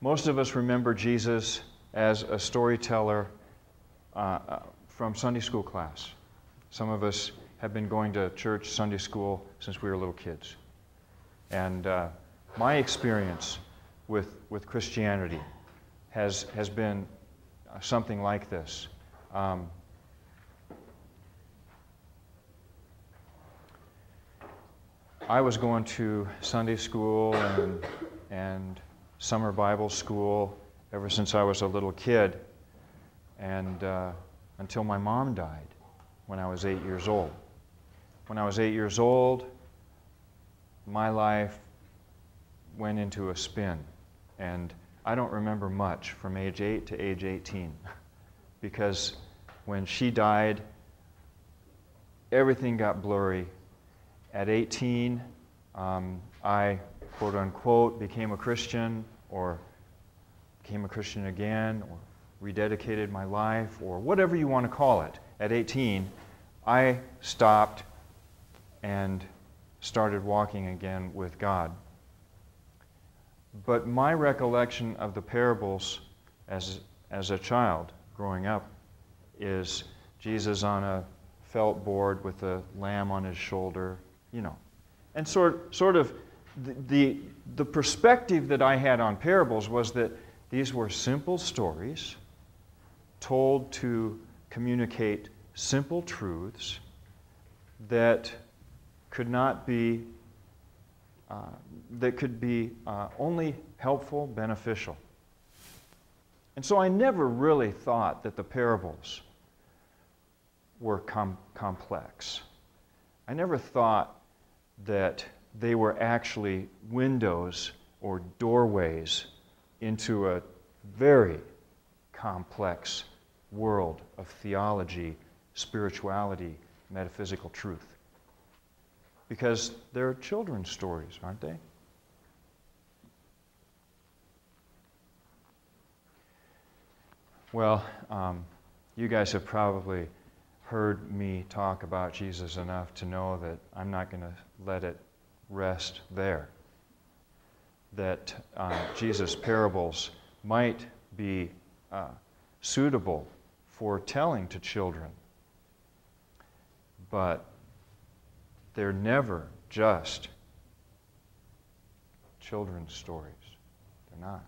Most of us remember Jesus as a storyteller from Sunday school class. Some of us have been going to church Sunday school since we were little kids. And my experience with Christianity has been something like this. I was going to Sunday school and summer Bible school ever since I was a little kid, and until my mom died when I was 8 years old. When I was 8 years old, my life went into a spin, and I don't remember much from age 8 to age 18, because when she died, everything got blurry. At 18, I, quote unquote, became a Christian, or became a Christian again, or rededicated my life, or whatever you want to call it. At 18, I stopped and started walking again with God. But my recollection of the parables as a child growing up is Jesus on a felt board with a lamb on his shoulder, you know. And sort of the perspective that I had on parables was that these were simple stories told to communicate simple truths that could not be that could be only helpful, beneficial. And so I never really thought that the parables were complex. I never thought that they were actually windows or doorways into a very complex world of theology, spirituality, metaphysical truth. Because they're children's stories, aren't they? Well, you guys have probably heard me talk about Jesus enough to know that I'm not going to let it rest there. That Jesus' parables might be suitable for telling to children, but they're never just children's stories. They're not.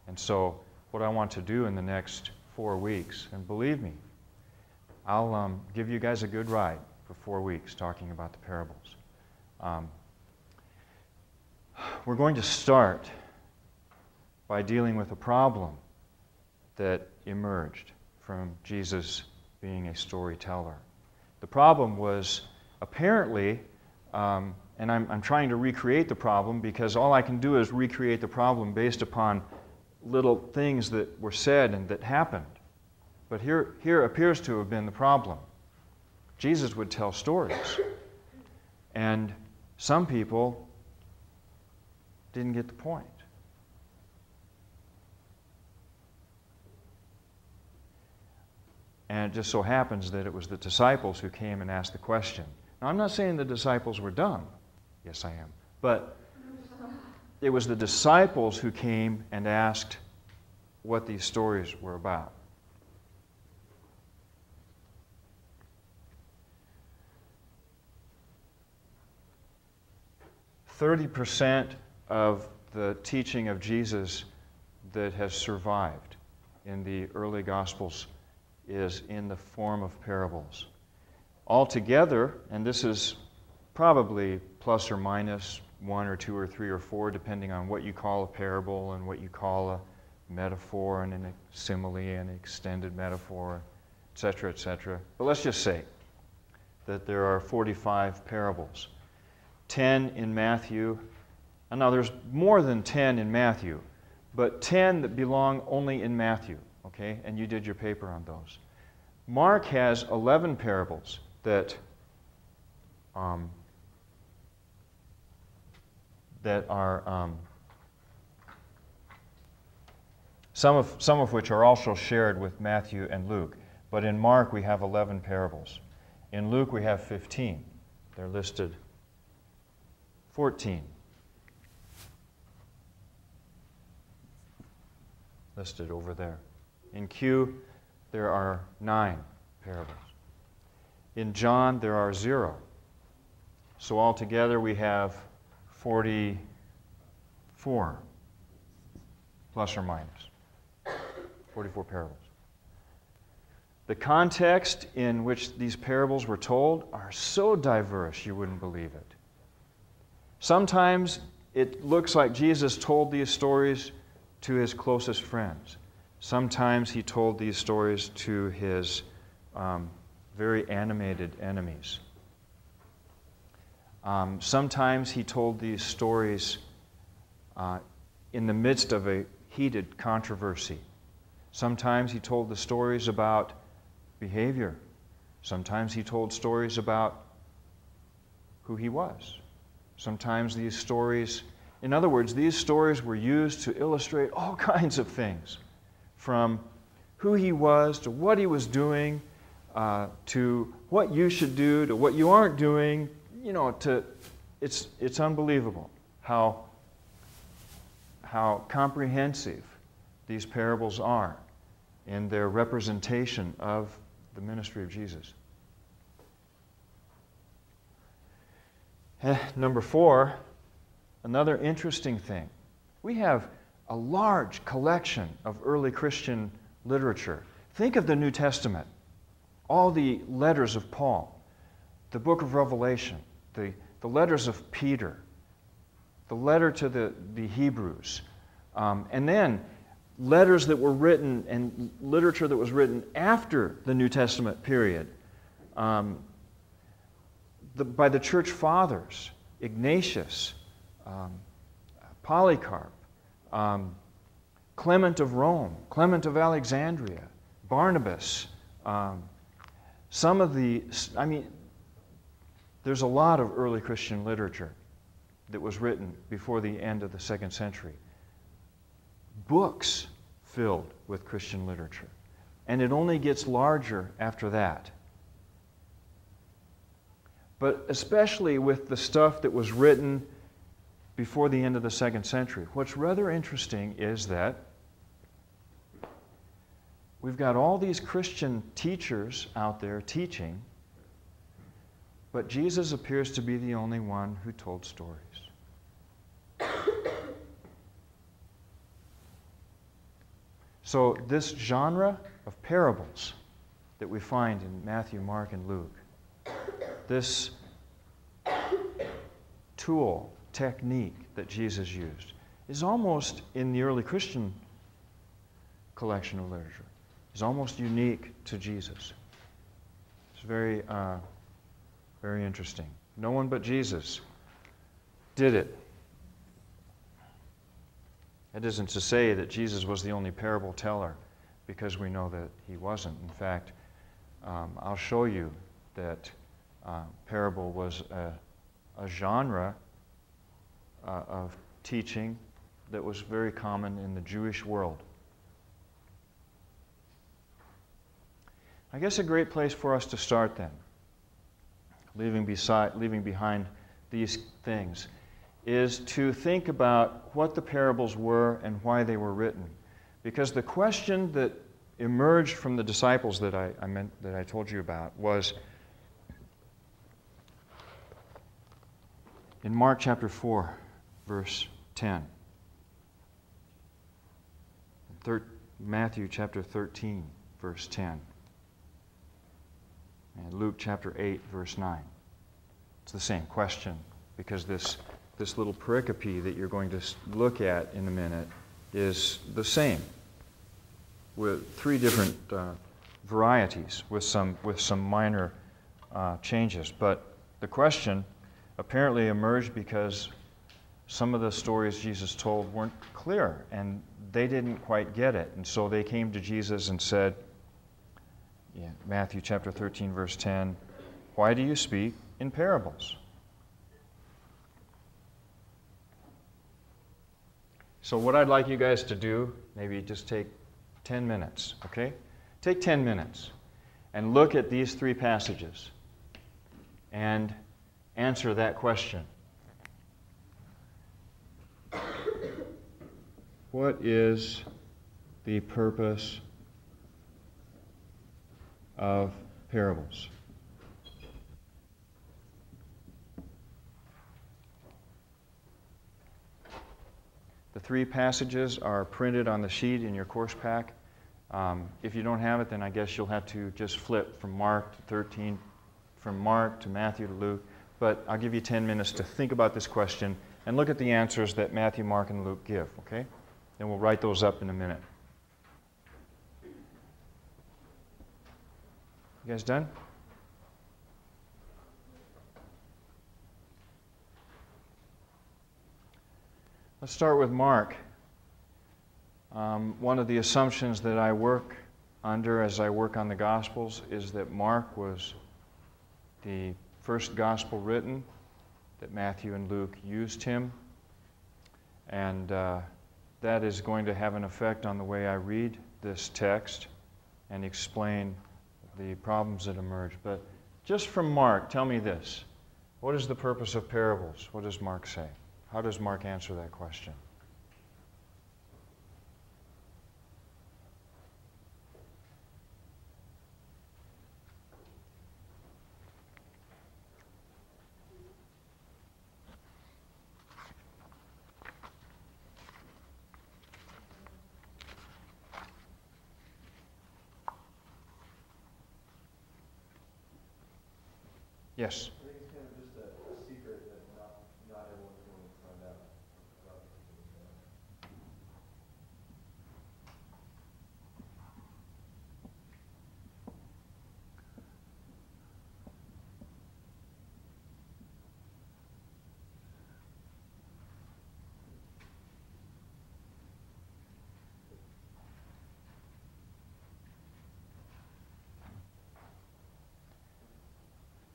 And so what I want to do in the next 4 weeks, and believe me, I'll give you guys a good ride for 4 weeks talking about the parables. We're going to start by dealing with a problem that emerged from Jesus being a storyteller. The problem was apparently, and I'm trying to recreate the problem because all I can do is recreate the problem based upon little things that were said and that happened. But here appears to have been the problem. Jesus would tell stories, and some people didn't get the point. And it just so happens that it was the disciples who came and asked the question. Now, I'm not saying the disciples were dumb. Yes, I am. But it was the disciples who came and asked what these stories were about. "30% of the teaching of Jesus that has survived in the early Gospels is in the form of parables. Altogether, and this is probably plus or minus 1 or 2 or 3 or 4, depending on what you call a parable and what you call a metaphor and a simile and an extended metaphor, etc., etc. But let's just say that there are 45 parables. 10 in Matthew. And now there's more than 10 in Matthew, but 10 that belong only in Matthew, okay? And you did your paper on those. Mark has 11 parables that are some of which are also shared with Matthew and Luke. But in Mark we have 11 parables. In Luke we have 15. They're listed 14. listed over there. In Q, there are 9 parables. In John, there are 0. So altogether, we have 44, plus or minus. 44 parables. The context in which these parables were told are so diverse you wouldn't believe it. Sometimes it looks like Jesus told these stories to his closest friends. Sometimes he told these stories to his very animated enemies. Sometimes he told these stories in the midst of a heated controversy. Sometimes he told the stories about behavior. Sometimes he told stories about who he was. Sometimes these stories, in other words, these stories were used to illustrate all kinds of things, from who he was to what he was doing, to what you should do, to what you aren't doing. You know, it's unbelievable how comprehensive these parables are in their representation of the ministry of Jesus. Number 4, another interesting thing. We have a large collection of early Christian literature. Think of the New Testament, all the letters of Paul, the book of Revelation, the letters of Peter, the letter to the Hebrews, and then letters that were written and literature that was written after the New Testament period by the church fathers, Ignatius, Polycarp, Clement of Rome, Clement of Alexandria, Barnabas. There's a lot of early Christian literature that was written before the end of the 2nd century. Books filled with Christian literature. And it only gets larger after that. But especially with the stuff that was written before the end of the 2nd century, what's rather interesting is that we've got all these Christian teachers out there teaching, but Jesus appears to be the only one who told stories. So this genre of parables that we find in Matthew, Mark, and Luke, this tool, technique that Jesus used, is almost, in the early Christian collection of literature, is almost unique to Jesus. It's very, very interesting. No one but Jesus did it. That isn't to say that Jesus was the only parable teller, because we know that he wasn't. In fact, I'll show you that parable was a genre of teaching that was very common in the Jewish world. I guess a great place for us to start then, leaving behind these things, is to think about what the parables were and why they were written. Because the question that emerged from the disciples that I told you about was in Mark chapter 4, verse 10. Matthew chapter 13, verse 10. And Luke chapter 8, verse 9. It's the same question, because this little pericope that you're going to look at in a minute is the same, with 3 different varieties, with some minor changes. But the question apparently emerged because some of the stories Jesus told weren't clear, and they didn't quite get it. And so they came to Jesus and said, Matthew chapter 13, verse 10, "Why do you speak in parables?" So what I'd like you guys to do, maybe just take 10 minutes, okay? Take 10 minutes and look at these 3 passages and answer that question. What is the purpose of parables? The three passages are printed on the sheet in your course pack. If you don't have it, then I guess you'll have to just flip from Mark to 13, from Mark to Matthew to Luke. But I'll give you 10 minutes to think about this question and look at the answers that Matthew, Mark, and Luke give, okay? Then we'll write those up in a minute. You guys done? Let's start with Mark. One of the assumptions that I work under as I work on the Gospels is that Mark was the first Gospel written, that Matthew and Luke used him, and that is going to have an effect on the way I read this text and explain the problems that emerge. But just from Mark, tell me this. What is the purpose of parables? What does Mark say? How does Mark answer that question? Yes? I think it's kind of just a secret that not everyone's going to find out about the kingdom of God.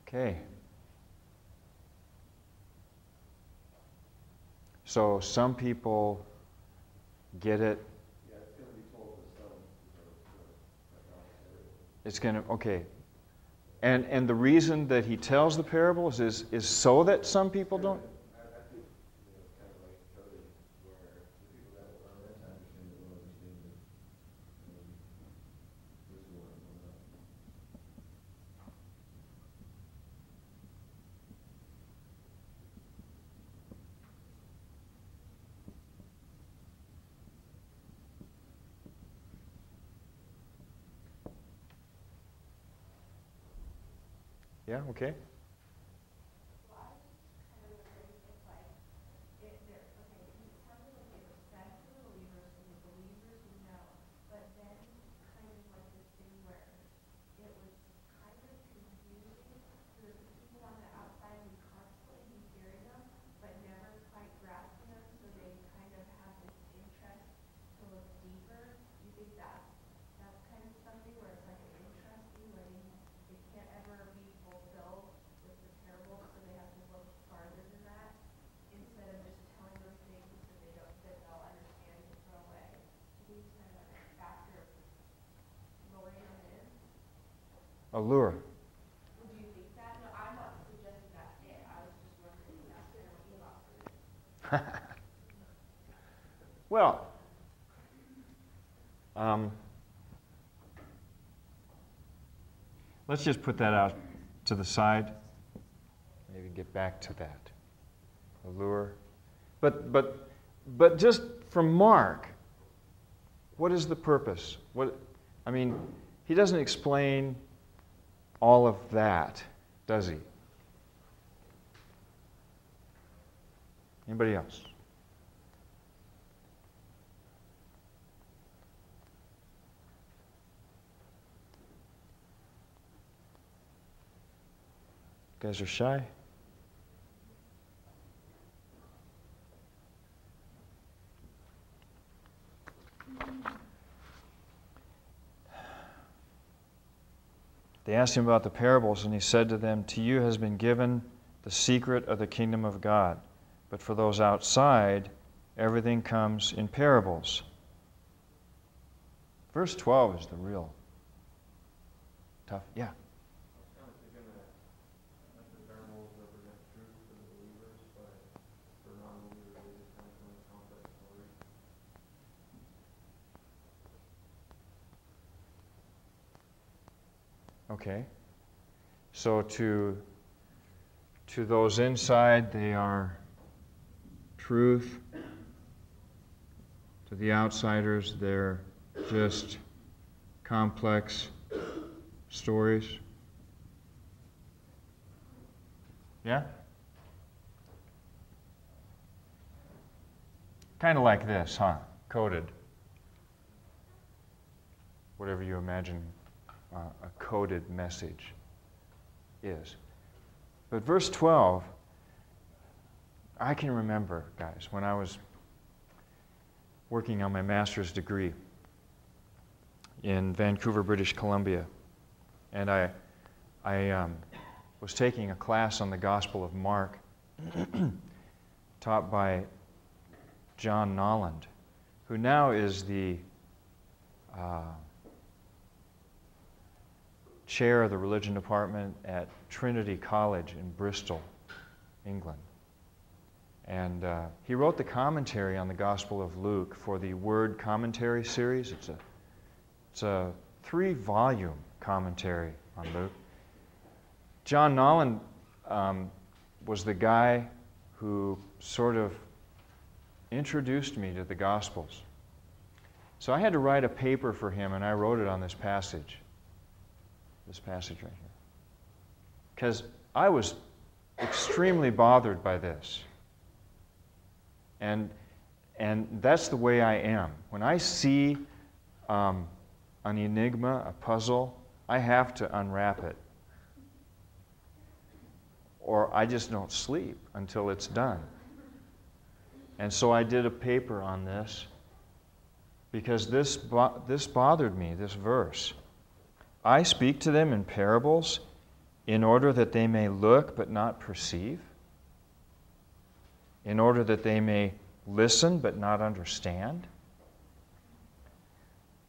Okay. So some people get it. Yeah, it's going to be told to some. It's going to, okay. And the reason that he tells the parables is so that some people don't? I think it's kind of like coded where the people that are meant to understand it will understand it. This is what I'm about. Yeah, okay. Allure. Would you think that? No, I'm not suggesting that's it. I was just wondering if that's kind of what you offered. Well, let's just put that out to the side. Maybe get back to that. Allure. But just from Mark, what is the purpose? He doesn't explain all of that, does he? Anybody else? You guys are shy? They asked him about the parables, and he said to them, "To you has been given the secret of the kingdom of God, but for those outside, everything comes in parables." Verse 12 is the real tough. Yeah. I was kind of thinking that the parables represent truth for the believers, but for non-believers, they just kind of come a complex story. Okay? So to those inside, they are truth. To the outsiders, they're just complex stories. Yeah? Kind of like this, huh? Coded. Whatever you imagine a coded message is. But verse 12, I can remember, guys, when I was working on my master's degree in Vancouver, British Columbia, and I was taking a class on the Gospel of Mark taught by John Nolland, who now is the chair of the religion department at Trinity College in Bristol, England. And he wrote the commentary on the Gospel of Luke for the Word Commentary series. It's a 3-volume commentary on Luke. John Nolland was the guy who sort of introduced me to the Gospels. So I had to write a paper for him, and I wrote it on this passage right here. Because I was extremely bothered by this. And that's the way I am. When I see an enigma, a puzzle, I have to unwrap it. Or I just don't sleep until it's done. And so I did a paper on this because this bothered me, this verse. I speak to them in parables in order that they may look but not perceive, in order that they may listen but not understand,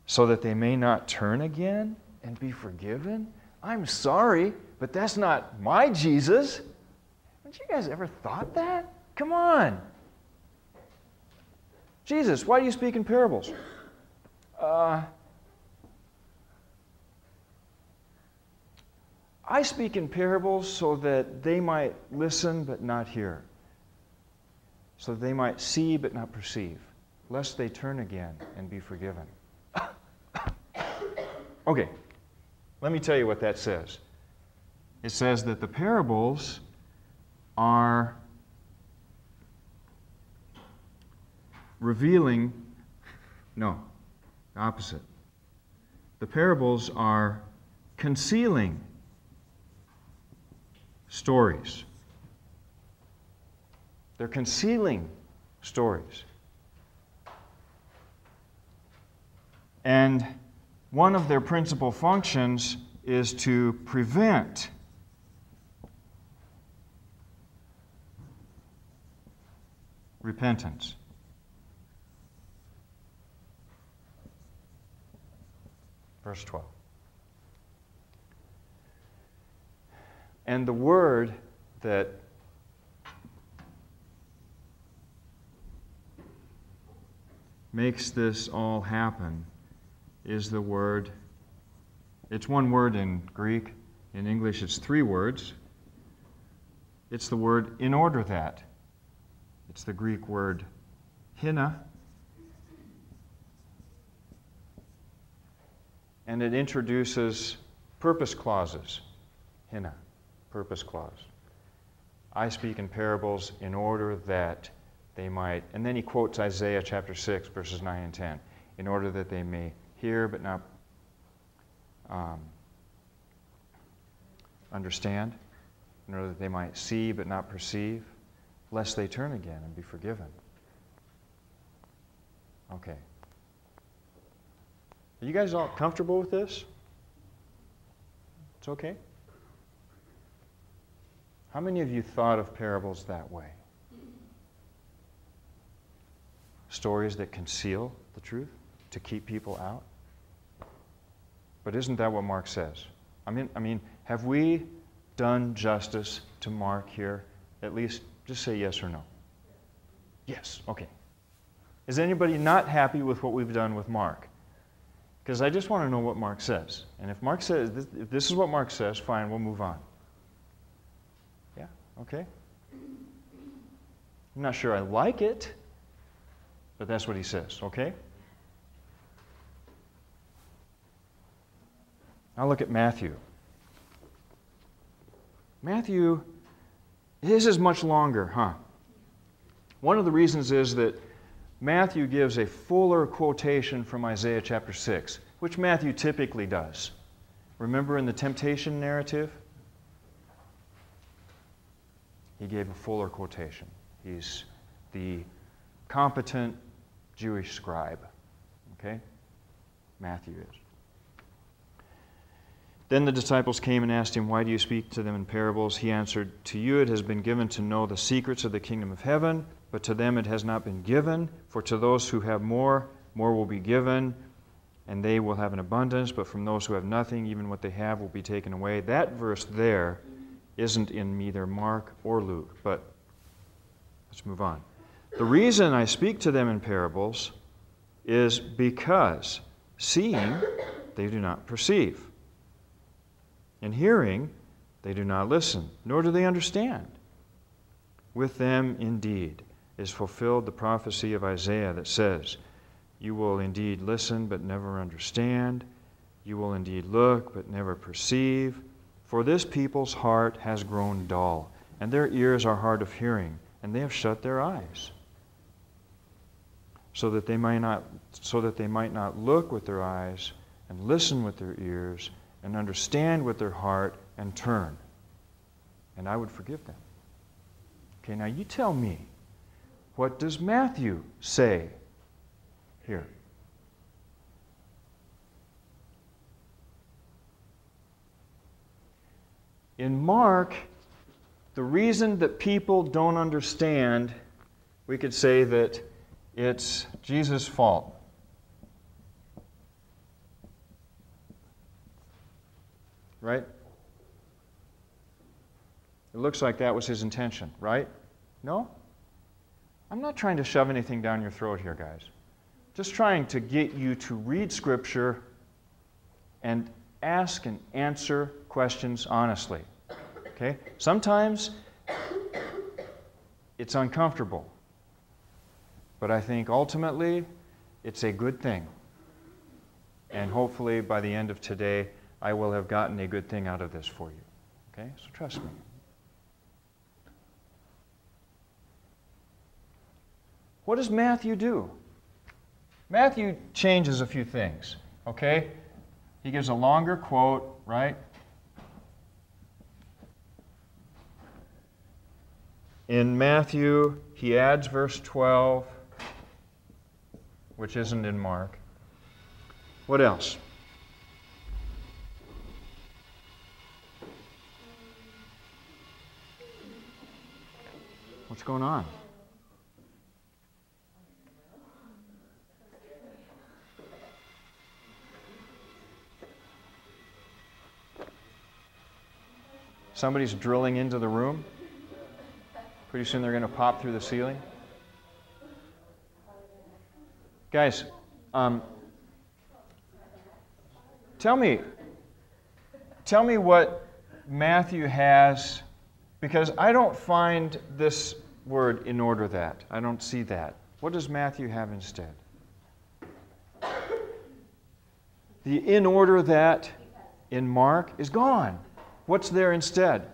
so that they may not turn again and be forgiven. I'm sorry, but that's not my Jesus. Haven't you guys ever thought that? Come on. Jesus, why do you speak in parables? I speak in parables so that they might listen but not hear, so that they might see but not perceive, lest they turn again and be forgiven. Okay, let me tell you what that says. It says that the parables are revealing, no, the opposite. The parables are concealing stories. They're concealing stories. And one of their principal functions is to prevent repentance. Verse 12. And the word that makes this all happen is the word, it's one word in Greek. In English, it's 3 words. It's the word in order that. It's the Greek word hina. And it introduces purpose clauses. Hina, purpose clause. I speak in parables in order that they might, and then he quotes Isaiah chapter 6, verses 9 and 10, in order that they may hear but not understand, in order that they might see but not perceive, lest they turn again and be forgiven. Okay. Are you guys all comfortable with this? It's okay? How many of you thought of parables that way? Stories that conceal the truth to keep people out? But isn't that what Mark says? I mean, have we done justice to Mark here? At least just say yes or no. Yes, okay. Is anybody not happy with what we've done with Mark? Because I just want to know what Mark says. And if Mark says, if this is what Mark says, fine, we'll move on. Yeah, okay. I'm not sure I like it, but that's what he says, okay? Now look at Matthew. Matthew, his is much longer, huh? One of the reasons is that Matthew gives a fuller quotation from Isaiah chapter 6, which Matthew typically does. Remember in the temptation narrative? He gave a fuller quotation. He's the competent Jewish scribe. Okay? Matthew is. Then the disciples came and asked him, "Why do you speak to them in parables?" He answered, "To you it has been given to know the secrets of the kingdom of heaven, but to them it has not been given. For to those who have more, more will be given, and they will have an abundance. But from those who have nothing, even what they have will be taken away." That verse there isn't in either Mark or Luke, but let's move on. The reason I speak to them in parables is because seeing they do not perceive, and hearing they do not listen, nor do they understand. With them indeed is fulfilled the prophecy of Isaiah that says, "You will indeed listen, but never understand. You will indeed look, but never perceive. For this people's heart has grown dull, and their ears are hard of hearing, and they have shut their eyes, so that they might not look with their eyes, and listen with their ears, and understand with their heart, and turn, and I would forgive them." Okay, now you tell me, what does Matthew say here? In Mark, the reason that people don't understand, we could say that it's Jesus' fault. Right? It looks like that was his intention, right? No? I'm not trying to shove anything down your throat here, guys. Just trying to get you to read Scripture and ask and answer questions honestly. Okay? Sometimes it's uncomfortable, but I think ultimately it's a good thing. And hopefully by the end of today, I will have gotten a good thing out of this for you. Okay? So trust me. What does Matthew do? Matthew changes a few things. Okay? He gives a longer quote, right? In Matthew, he adds verse 12, which isn't in Mark. What else? What's going on? Somebody's drilling into the room. Pretty soon they're going to pop through the ceiling. Guys, tell me what Matthew has, because I don't find this word "in order that." I don't see that. What does Matthew have instead? The "in order that" in Mark is gone. What's there instead?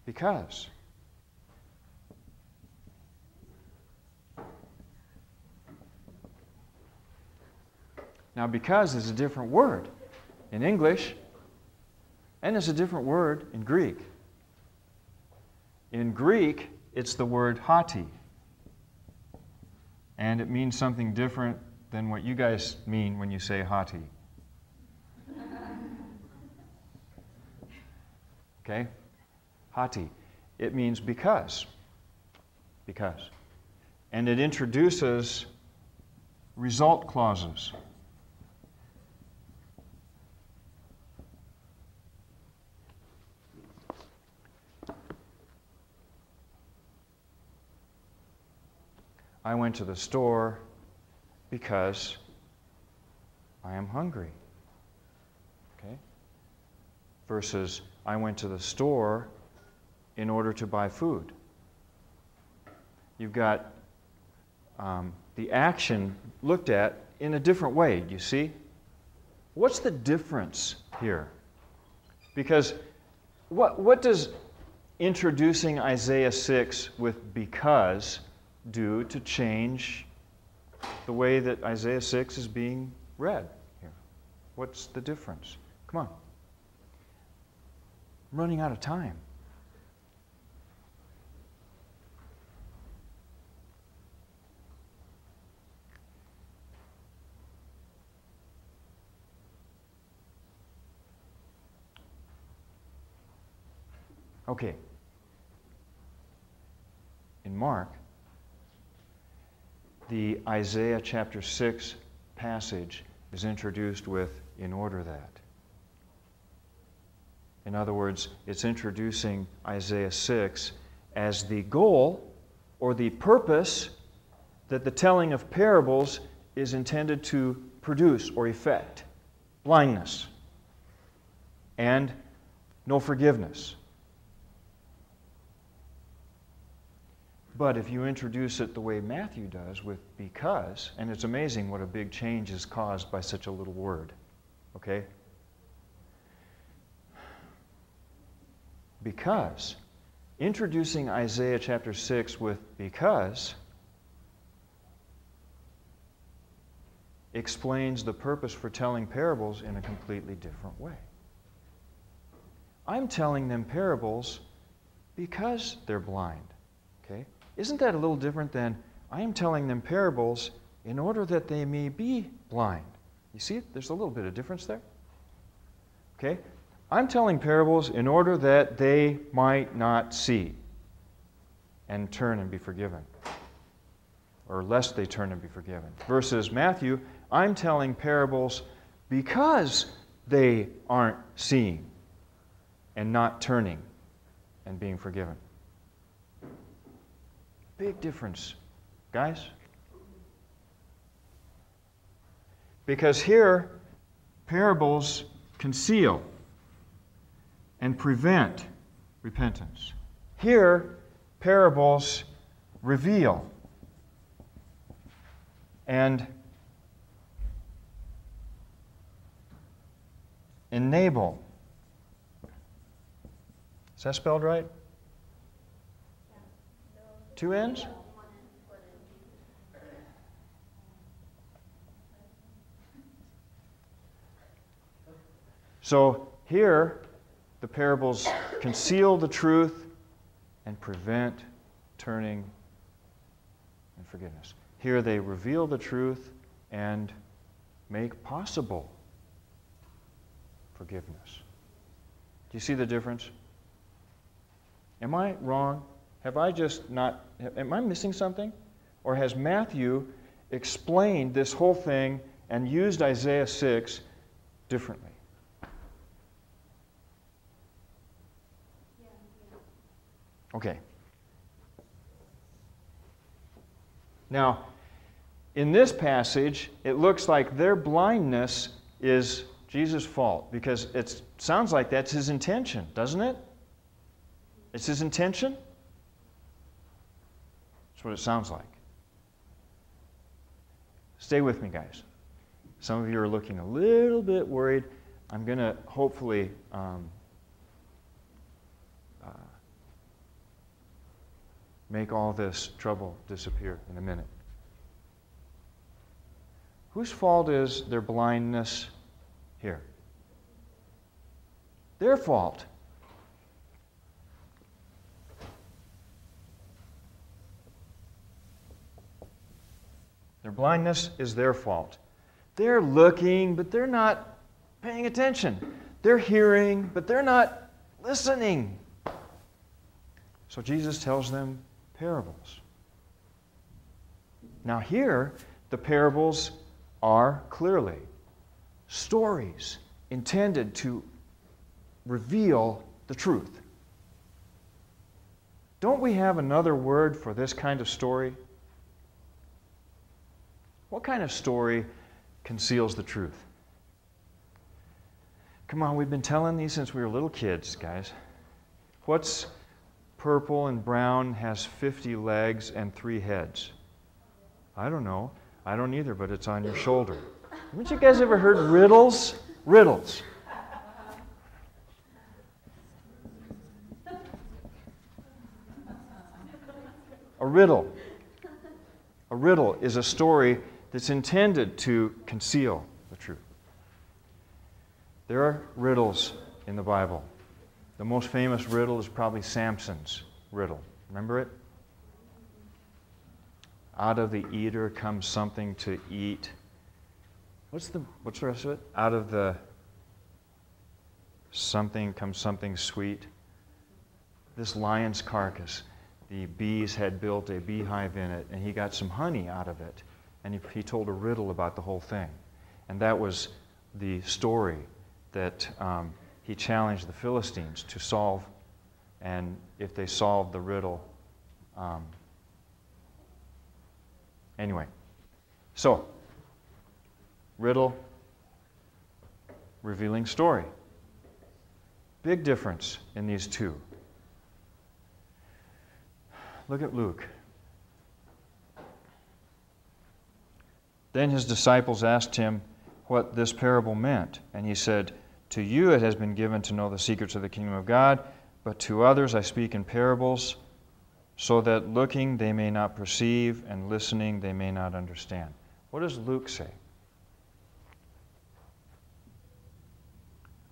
Because. Now, because is a different word in English, and it's a different word in Greek. In Greek, it's the word hoti, and it means something different than what you guys mean when you say hoti. Okay? Hoti. It means because. Because. And it introduces result clauses. I went to the store because I am hungry. Okay? Versus, I went to the store in order to buy food. You've got the action looked at in a different way, you see? What's the difference here? Because what does introducing Isaiah 6 with because do to change the way that Isaiah 6 is being read here? What's the difference? Come on. I'm running out of time. Okay. In Mark, the Isaiah chapter 6 passage is introduced with in order that. In other words, it's introducing Isaiah 6 as the goal or the purpose that the telling of parables is intended to produce or effect. Blindness and no forgiveness. But if you introduce it the way Matthew does with because, and it's amazing what a big change is caused by such a little word, okay? Because, introducing Isaiah chapter 6 with because explains the purpose for telling parables in a completely different way. I'm telling them parables because they're blind, okay? Isn't that a little different than I am telling them parables in order that they may be blind? You see, there's a little bit of difference there. Okay? I'm telling parables in order that they might not see and turn and be forgiven. Or lest they turn and be forgiven. Versus Matthew, I'm telling parables because they aren't seeing and not turning and being forgiven. Big difference, guys. Because here, parables conceal and prevent repentance. Here, parables reveal and enable. Is that spelled right? Two N's? So here, the parables conceal the truth and prevent turning and forgiveness. Here they reveal the truth and make possible forgiveness. Do you see the difference? Am I wrong? Have I just not, am I missing something? Or has Matthew explained this whole thing and used Isaiah 6 differently? Okay. Now, in this passage, it looks like their blindness is Jesus' fault because it sounds like that's his intention, doesn't it? It's his intention? That's what it sounds like. Stay with me, guys. Some of you are looking a little bit worried. I'm going to hopefully make all this trouble disappear in a minute. Whose fault is their blindness here? Their fault. Their blindness is their fault. They're looking, but they're not paying attention. They're hearing, but they're not listening. So Jesus tells them parables. Now here, the parables are clearly stories intended to reveal the truth. Don't we have another word for this kind of story? What kind of story conceals the truth? Come on, we've been telling these since we were little kids, guys. What's purple and brown, has 50 legs and 3 heads? I don't know. I don't either, but it's on your shoulder. Haven't you guys ever heard riddles? Riddles. A riddle. A riddle is a story that's intended to conceal the truth. There are riddles in the Bible. The most famous riddle is probably Samson's riddle. Remember it? Out of the eater comes something to eat. What's the rest of it? Out of the something comes something sweet. This lion's carcass, the bees had built a beehive in it, and he got some honey out of it. And he told a riddle about the whole thing. And that was the story that he challenged the Philistines to solve. And if they solved the riddle, anyway. So, riddle, revealing story. Big difference in these two. Look at Luke. Then his disciples asked him what this parable meant. And he said, "To you it has been given to know the secrets of the kingdom of God, but to others I speak in parables, so that looking they may not perceive, and listening they may not understand." What does Luke say?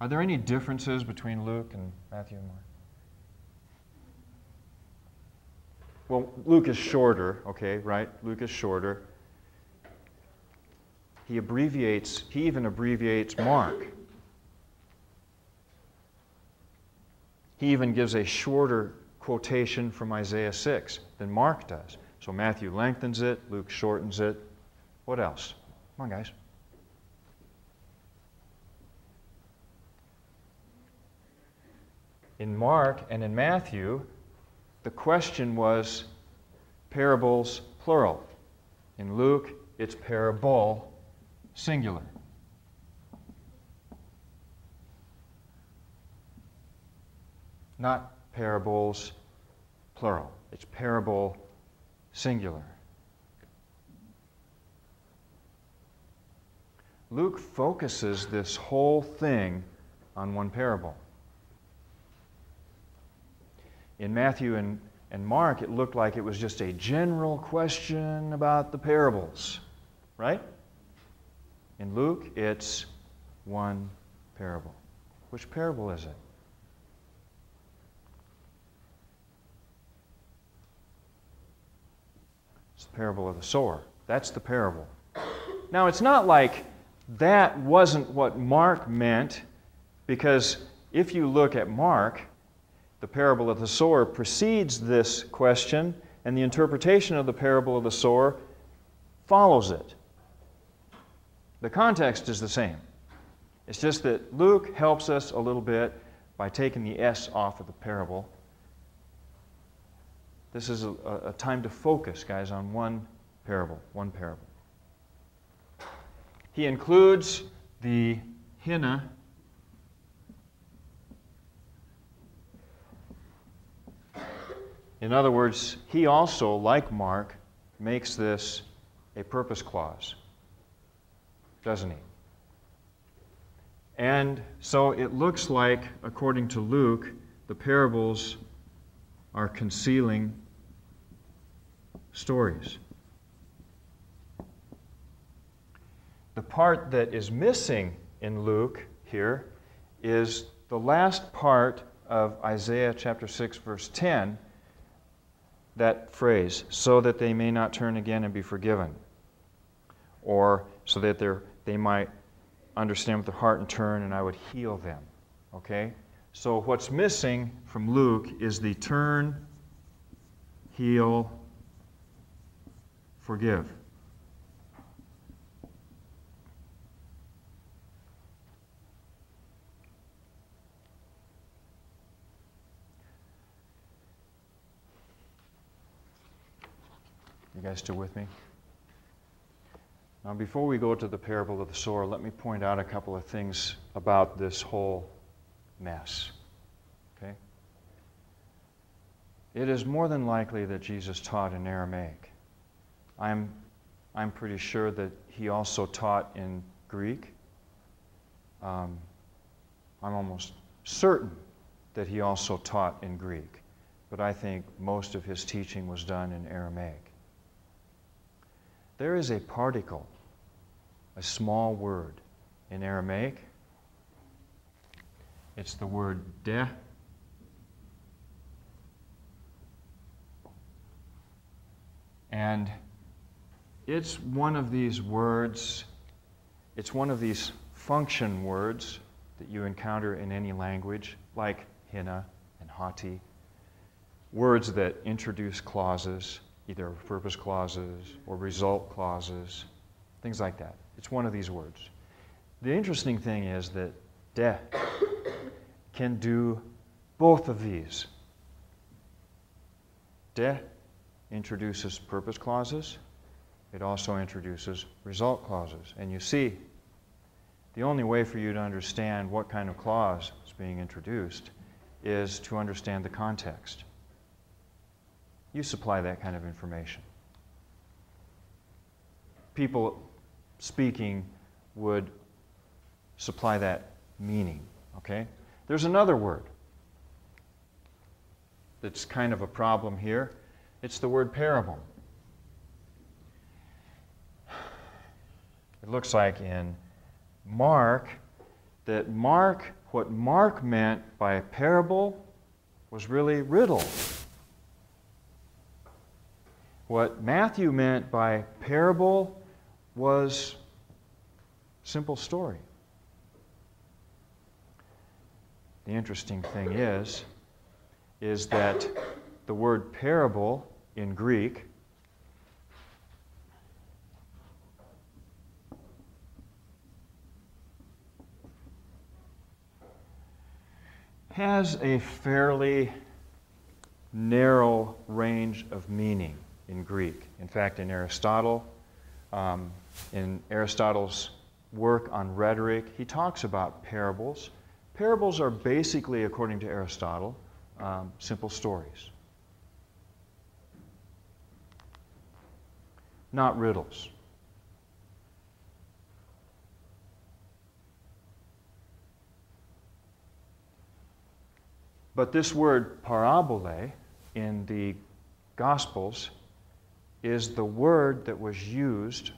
Are there any differences between Luke and Matthew and Mark? Well, Luke is shorter, okay, right? Luke is shorter. He even abbreviates Mark. He even gives a shorter quotation from Isaiah 6 than Mark does. So Matthew lengthens it, Luke shortens it. What else? Come on, guys. In Mark and in Matthew, the question was parables, plural. In Luke, it's parable, singular. Not parables, plural. It's parable, singular. Luke focuses this whole thing on one parable. In Matthew and Mark, it looked like it was just a general question about the parables, right? In Luke, it's one parable. Which parable is it? It's the parable of the sower. That's the parable. Now, it's not like that wasn't what Mark meant, because if you look at Mark, the parable of the sower precedes this question, and the interpretation of the parable of the sower follows it. The context is the same. It's just that Luke helps us a little bit by taking the S off of the parable. This is a time to focus, guys, on one parable. He includes the hina. In other words, he also, like Mark, makes this a purpose clause, doesn't he? And so it looks like, according to Luke, the parables are concealing stories. The part that is missing in Luke here is the last part of Isaiah chapter 6, verse 10, that phrase, so that they may not turn again and be forgiven, or so that they might understand with their heart and turn and I would heal them. Okay? So what's missing from Luke is the turn, heal, forgive. You guys still with me? Now, before we go to the parable of the sower, let me point out a couple of things about this whole mess. Okay? It is more than likely that Jesus taught in Aramaic. I'm pretty sure that he also taught in Greek. I'm almost certain that he also taught in Greek, but I think most of his teaching was done in Aramaic. There is a particle, a small word in Aramaic. It's the word de. And it's one of these words, it's one of these function words that you encounter in any language, like hina and hati, words that introduce clauses, either purpose clauses or result clauses, things like that. It's one of these words. The interesting thing is that de can do both of these. De introduces purpose clauses. It also introduces result clauses. And you see, the only way for you to understand what kind of clause is being introduced is to understand the context. You supply that kind of information. People speaking would supply that meaning, okay? There's another word that's kind of a problem here. It's the word parable. It looks like in Mark that what Mark meant by parable was really riddle. What Matthew meant by parable was simple story. The interesting thing is that the word parable in Greek has a fairly narrow range of meaning in Greek. In fact, in Aristotle's work on rhetoric, he talks about parables. Parables are basically, according to Aristotle, simple stories, not riddles. But this word parabole in the Gospels is the word that was used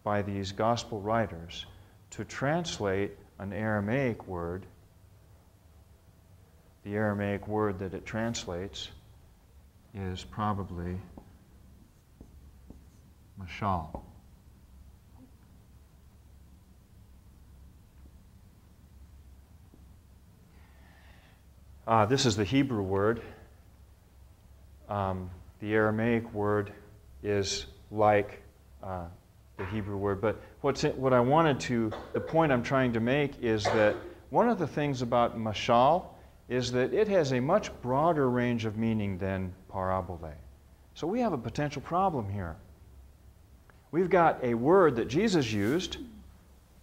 by these Gospel writers to translate an Aramaic word. The Aramaic word that it translates is probably mashal. This is the Hebrew word. The Aramaic word is like the Hebrew word. But the point I'm trying to make is that one of the things about mashal is that it has a much broader range of meaning than parabole. So we have a potential problem here. We've got a word that Jesus used,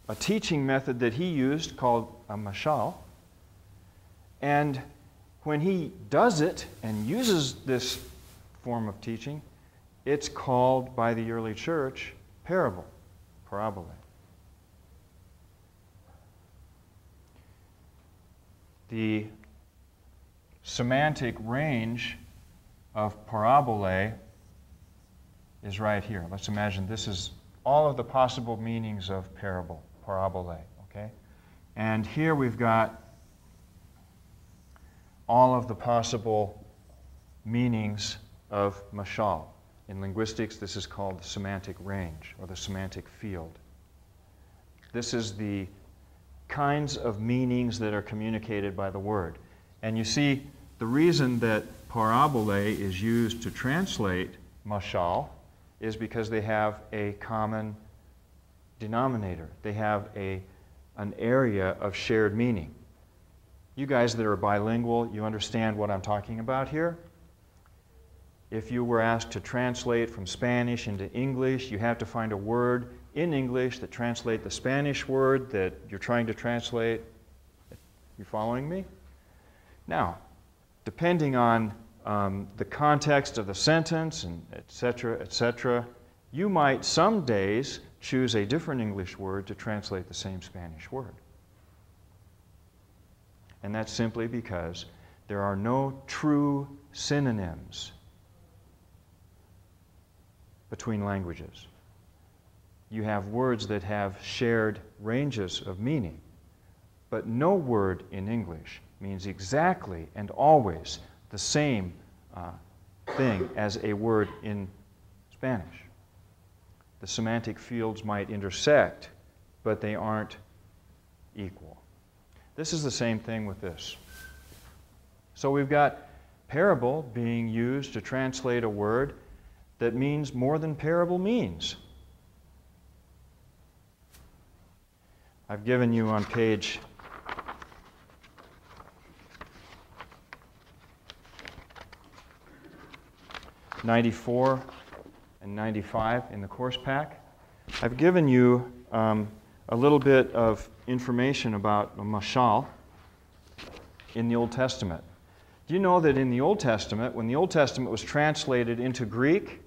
a teaching method that he used called a mashal, and when he does it and uses this form of teaching, it's called by the early church parable, parabole. The semantic range of parabole is right here. Let's imagine this is all of the possible meanings of parabole, okay? And here we've got all of the possible meanings of mashal. In linguistics, this is called the semantic range or the semantic field. This is the kinds of meanings that are communicated by the word. And you see, the reason that parabole is used to translate mashal is because they have a common denominator. They have an area of shared meaning. You guys that are bilingual, you understand what I'm talking about here. If you were asked to translate from Spanish into English, you have to find a word in English that translate the Spanish word that you're trying to translate. You following me? Now, depending on the context of the sentence, and et cetera, you might some days choose a different English word to translate the same Spanish word. And that's simply because there are no true synonyms between languages. You have words that have shared ranges of meaning, but no word in English means exactly and always the same thing as a word in Spanish. The semantic fields might intersect, but they aren't equal. This is the same thing with this. So we've got parable being used to translate a word that means more than parable means. I've given you on page 94 and 95 in the course pack. I've given you a little bit of information about a mashal in the Old Testament. Do you know that in the Old Testament, when the Old Testament was translated into Greek,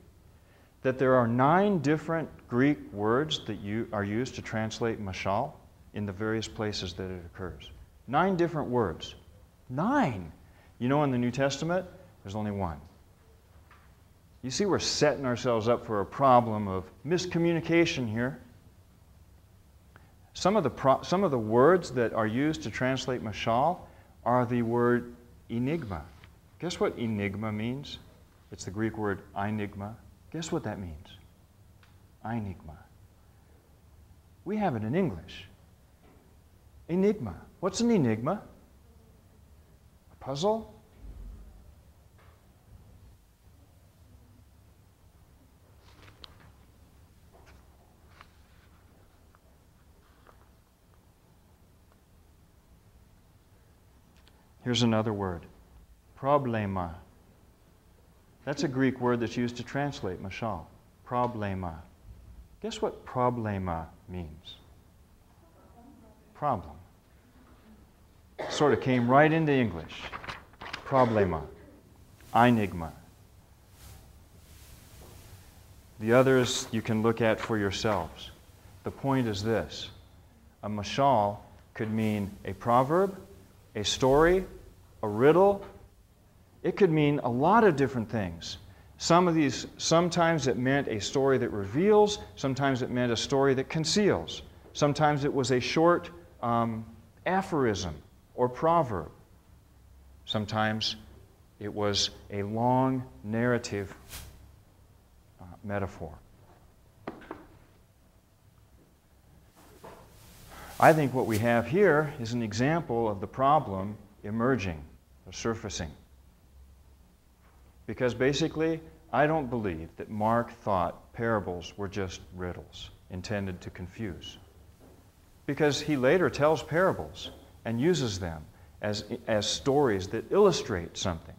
that there are 9 different Greek words that are used to translate mashal in the various places that it occurs? 9 different words. 9! You know, in the New Testament, there's only 1. You see, we're setting ourselves up for a problem of miscommunication here. Some of the words that are used to translate mashal are the word enigma. Guess what enigma means? It's the Greek word enigma. Guess what that means? Enigma. We have it in English. Enigma. What's an enigma? A puzzle? Here's another word, problema. That's a Greek word that's used to translate mashal. Problema. Guess what problema means? Problem. Sort of came right into English. Problema. Enigma. The others you can look at for yourselves. The point is this. A mashal could mean a proverb, a story, a riddle. It could mean a lot of different things. Sometimes it meant a story that reveals, sometimes it meant a story that conceals. Sometimes it was a short aphorism or proverb. Sometimes it was a long narrative metaphor. I think what we have here is an example of the problem emerging or surfacing. Because basically, I don't believe that Mark thought parables were just riddles intended to confuse. Because he later tells parables and uses them as stories that illustrate something.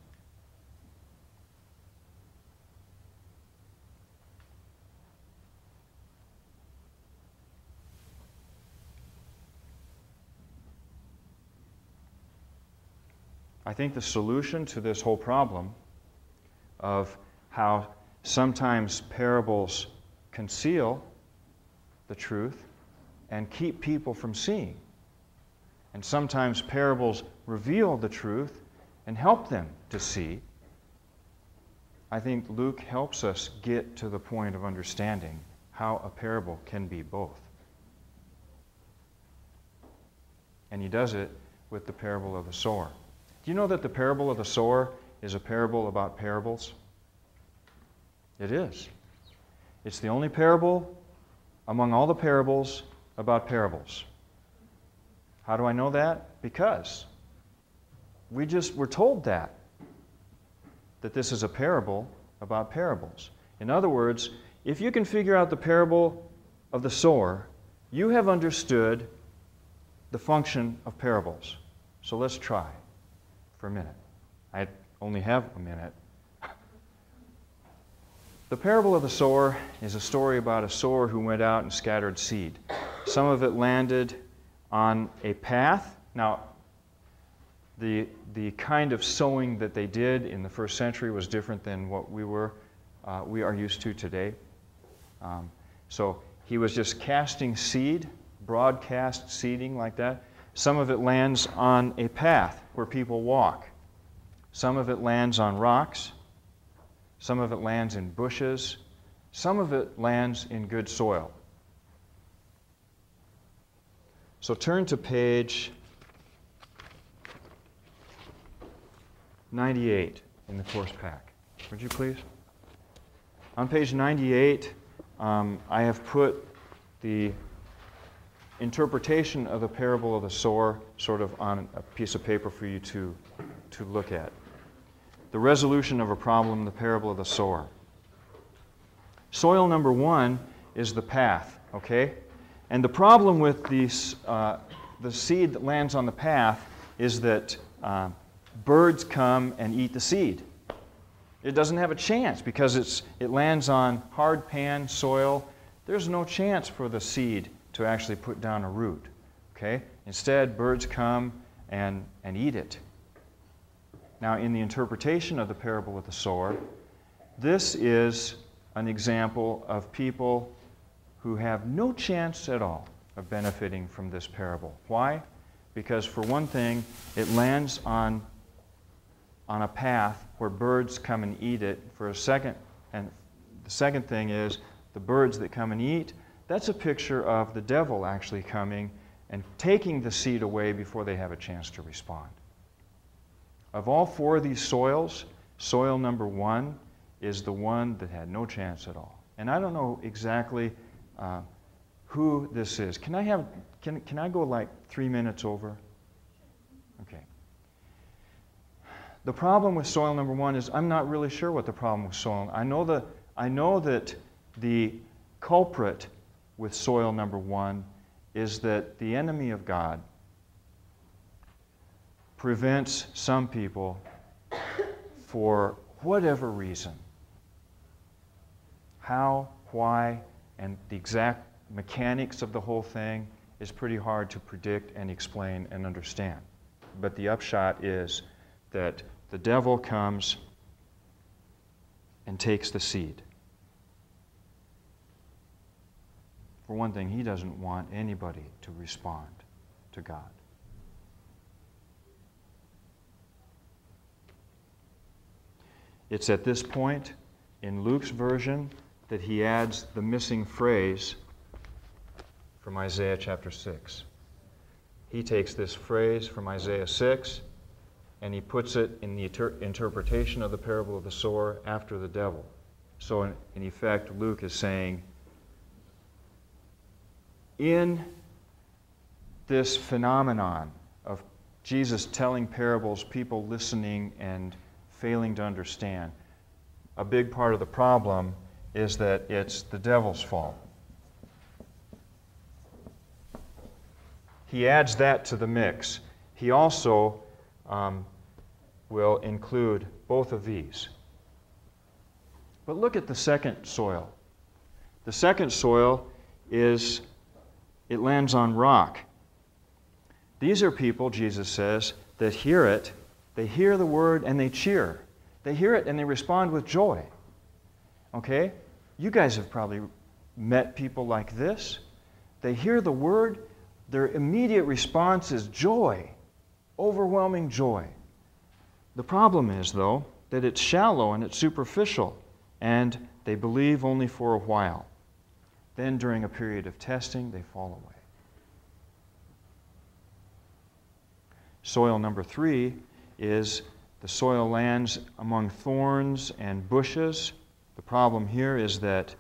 I think the solution to this whole problem of how sometimes parables conceal the truth and keep people from seeing, and sometimes parables reveal the truth and help them to see, I think Luke helps us get to the point of understanding how a parable can be both. And he does it with the parable of the sower. Do you know that the parable of the sower is a parable about parables? It is. It's the only parable among all the parables about parables. How do I know that? Because we're told that this is a parable about parables. In other words, if you can figure out the parable of the sower, you have understood the function of parables. So let's try for a minute. I only have a minute. The parable of the sower is a story about a sower who went out and scattered seed. Some of it landed on a path. Now, the kind of sowing that they did in the first century was different than what we are used to today. So he was just casting seed, broadcast seeding like that. Some of it lands on a path where people walk. Some of it lands on rocks. Some of it lands in bushes. Some of it lands in good soil. So turn to page 98 in the course pack. Would you please? On page 98, I have put the interpretation of the parable of the sower sort of on a piece of paper for you to look at. The resolution of a problem, the parable of the sower. Soil number one is the path, okay? And the problem with these, the seed that lands on the path is that birds come and eat the seed. It doesn't have a chance because it lands on hard pan soil. There's no chance for the seed to actually put down a root, okay? Instead, birds come and eat it. Now, in the interpretation of the parable of the sower, this is an example of people who have no chance at all of benefiting from this parable. Why? Because for one thing, it lands on a path where birds come and eat it. For a second, and the second thing is the birds that come and eat, that's a picture of the devil actually coming and taking the seed away before they have a chance to respond. Of all four of these soils, soil number one is the one that had no chance at all. And I don't know exactly who this is. Can I go like 3 minutes over? Okay. The problem with soil number one is I'm not really sure what the problem with soil. I know that the culprit with soil number one is that the enemy of God prevents some people for whatever reason. How, why, and the exact mechanics of the whole thing is pretty hard to predict and explain and understand. But the upshot is that the devil comes and takes the seed. For one thing, he doesn't want anybody to respond to God. It's at this point in Luke's version that he adds the missing phrase from Isaiah chapter 6. He takes this phrase from Isaiah 6 and he puts it in the interpretation of the parable of the sower after the devil. So in effect, Luke is saying, in this phenomenon of Jesus telling parables, people listening and failing to understand, a big part of the problem is that it's the devil's fault. He adds that to the mix. He also will include both of these. But look at the second soil. The second soil is, it lands on rock. These are people, Jesus says, that hear it. They hear the word and they cheer. They hear it and they respond with joy. Okay? You guys have probably met people like this. They hear the word, their immediate response is joy, overwhelming joy. The problem is, though, that it's shallow and it's superficial, and they believe only for a while. Then, during a period of testing, they fall away. Soil number 3 is the soil lands among thorns and bushes. The problem here is that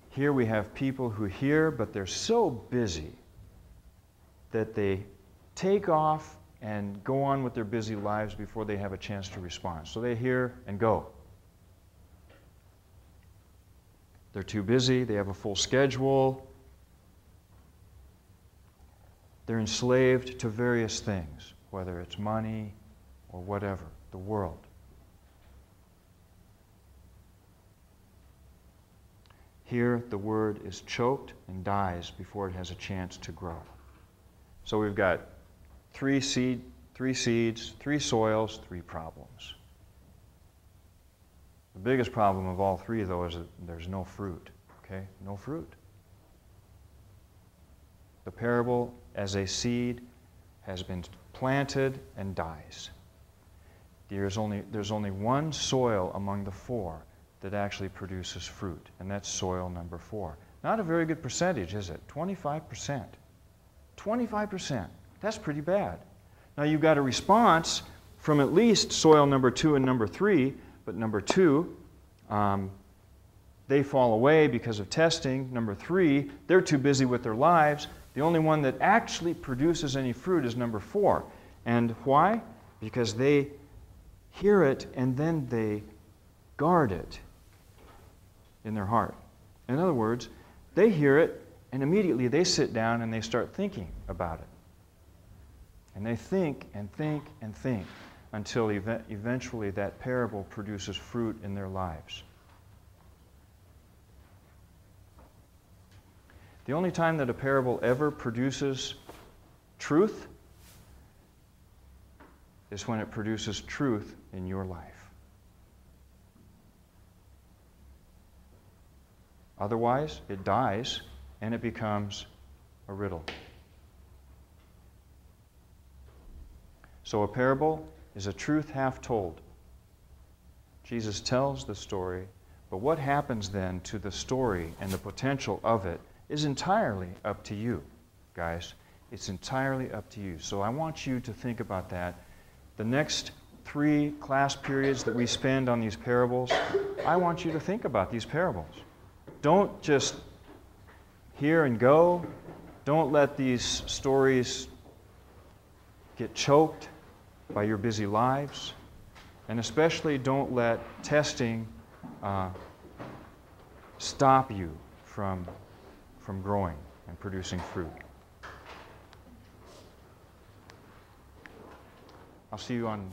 here we have people who hear, but they're so busy that they take off and go on with their busy lives before they have a chance to respond. So they hear and go. They're too busy, they have a full schedule. They're enslaved to various things, whether it's money or whatever, the world. Here, the word is choked and dies before it has a chance to grow. So we've got three seeds, three soils, three problems. The biggest problem of all three, though, is that there's no fruit. Okay? No fruit. The parable, as a seed, has been planted and dies. There's only one soil among the four that actually produces fruit, and that's soil number 4. Not a very good percentage, is it? 25%. 25%. That's pretty bad. Now you've got a response from at least soil number 2 and number 3, but number 2, they fall away because of testing. Number 3, they're too busy with their lives. The only one that actually produces any fruit is number 4. And why? Because they hear it and then they guard it in their heart. In other words, they hear it and immediately they sit down and they start thinking about it. And they think and think and think until eventually that parable produces fruit in their lives. The only time that a parable ever produces truth is when it produces truth in your life. Otherwise, it dies and it becomes a riddle. So a parable is a truth half told. Jesus tells the story, but what happens then to the story and the potential of it is entirely up to you, guys. It's entirely up to you. So I want you to think about that. The next 3 class periods that we spend on these parables, I want you to think about these parables. Don't just hear and go. Don't let these stories get choked by your busy lives. And especially don't let testing stop you from growing and producing fruit. I'll see you on